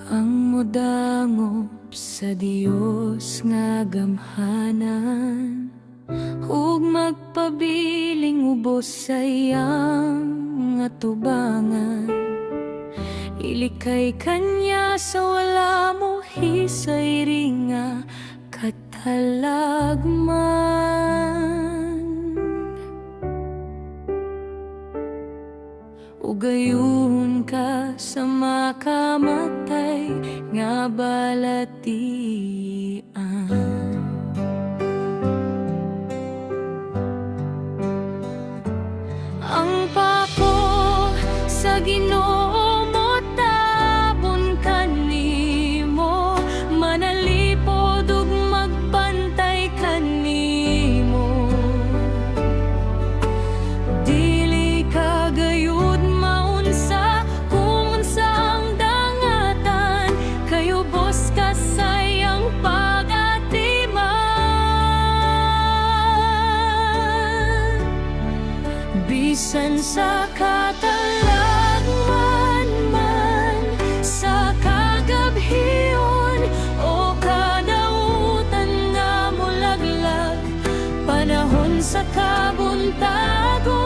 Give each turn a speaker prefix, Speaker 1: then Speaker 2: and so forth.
Speaker 1: Ang modangop sa Dios nga gamhanan, ug magpabiling ubos sa iyang nga tubangan. Ilikay kanya sa wala mo hisay ringa katalagman. Ugayon ka sa makamatay nga balatian. Ang pako sa Ginoo mo tabon kanimo, manalipod ug magbantay kanimo. Dili ka gayud maunsa kung unsa ang dangatan, kayo bos ka sayang pag-atiman. Bisan sa katalagman man, sa kagabhion o kadautan nga mulaglag, panahon sa kabuntagon